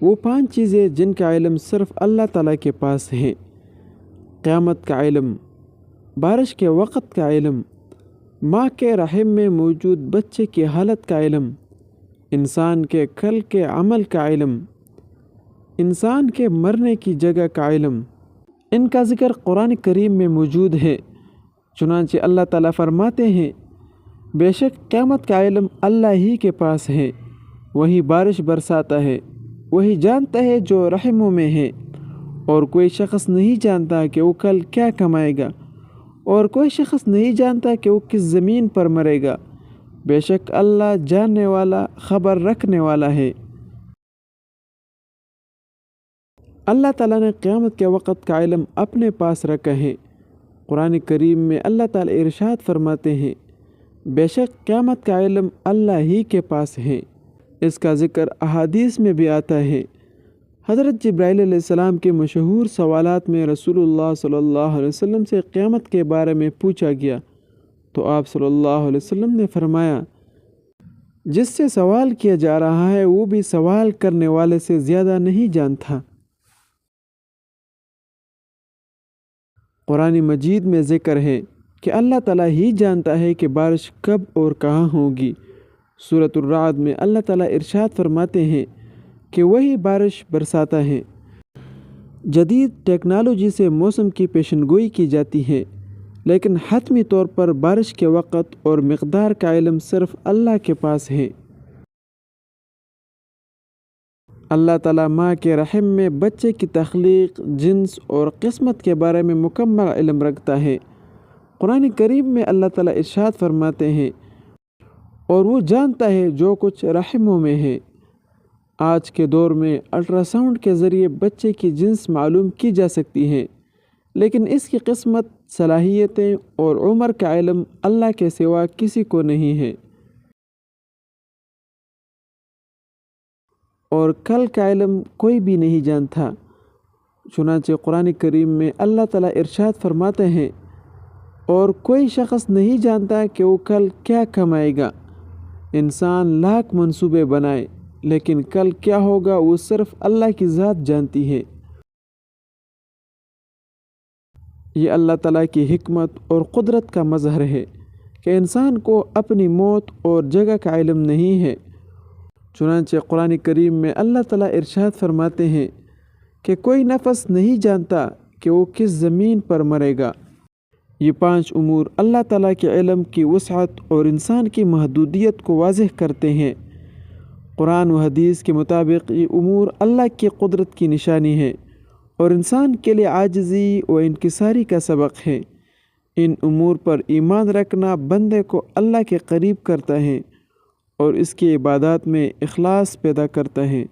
وہ 5 چیزیں جن کا علم صرف اللہ تعالیٰ کے پاس ہے: قیامت کا علم، بارش کے وقت کا علم، ماں کے رحم میں موجود بچے کی حالت کا علم، انسان کے کل کے عمل کا علم، انسان کے مرنے کی جگہ کا علم۔ ان کا ذکر قرآن کریم میں موجود ہے۔ چنانچہ اللہ تعالیٰ فرماتے ہیں: بے شک قیامت کا علم اللہ ہی کے پاس ہے، وہی بارش برساتا ہے، وہی جانتا ہے جو رحموں میں ہے، اور کوئی شخص نہیں جانتا کہ وہ کل کیا کمائے گا، اور کوئی شخص نہیں جانتا کہ وہ کس زمین پر مرے گا۔ بے شک اللہ جاننے والا، خبر رکھنے والا ہے۔ اللہ تعالیٰ نے قیامت کے وقت کا علم اپنے پاس رکھا ہے۔ قرآن کریم میں اللہ تعالیٰ ارشاد فرماتے ہیں: بے شک قیامت کا علم اللہ ہی کے پاس ہے۔ اس کا ذکر احادیث میں بھی آتا ہے۔ حضرت جبرائیل علیہ السلام کے مشہور سوالات میں رسول اللہ صلی اللہ علیہ وسلم سے قیامت کے بارے میں پوچھا گیا تو آپ صلی اللہ علیہ وسلم نے فرمایا: جس سے سوال کیا جا رہا ہے وہ بھی سوال کرنے والے سے زیادہ نہیں جانتا۔ قرآن مجید میں ذکر ہے کہ اللہ تعالیٰ ہی جانتا ہے کہ بارش کب اور کہاں ہوگی۔ سورۃ الرعد میں اللہ تعالیٰ ارشاد فرماتے ہیں کہ وہی بارش برساتا ہے۔ جدید ٹیکنالوجی سے موسم کی پیشن گوئی کی جاتی ہے، لیکن حتمی طور پر بارش کے وقت اور مقدار کا علم صرف اللہ کے پاس ہے۔ اللہ تعالیٰ ماں کے رحم میں بچے کی تخلیق، جنس اور قسمت کے بارے میں مکمل علم رکھتا ہے۔ قرآن کریم میں اللہ تعالیٰ ارشاد فرماتے ہیں: اور وہ جانتا ہے جو کچھ رحموں میں ہے۔ آج کے دور میں الٹرا ساؤنڈ کے ذریعے بچے کی جنس معلوم کی جا سکتی ہے، لیکن اس کی قسمت، صلاحیتیں اور عمر کا علم اللہ کے سوا کسی کو نہیں ہے۔ اور کل کا علم کوئی بھی نہیں جانتا۔ چنانچہ قرآن کریم میں اللہ تعالیٰ ارشاد فرماتے ہیں: اور کوئی شخص نہیں جانتا کہ وہ کل کیا کمائے گا۔ انسان لاکھ منصوبے بنائے، لیکن کل کیا ہوگا وہ صرف اللہ کی ذات جانتی ہے۔ یہ اللہ تعالیٰ کی حکمت اور قدرت کا مظہر ہے کہ انسان کو اپنی موت اور جگہ کا علم نہیں ہے۔ چنانچہ قرآن کریم میں اللہ تعالیٰ ارشاد فرماتے ہیں کہ کوئی نفس نہیں جانتا کہ وہ کس زمین پر مرے گا۔ یہ 5 امور اللہ تعالیٰ کے علم کی وسعت اور انسان کی محدودیت کو واضح کرتے ہیں۔ قرآن و حدیث کے مطابق یہ امور اللہ کی قدرت کی نشانی ہے اور انسان کے لیے عاجزی و انکساری کا سبق ہے۔ ان امور پر ایمان رکھنا بندے کو اللہ کے قریب کرتا ہے اور اس کی عبادات میں اخلاص پیدا کرتا ہے۔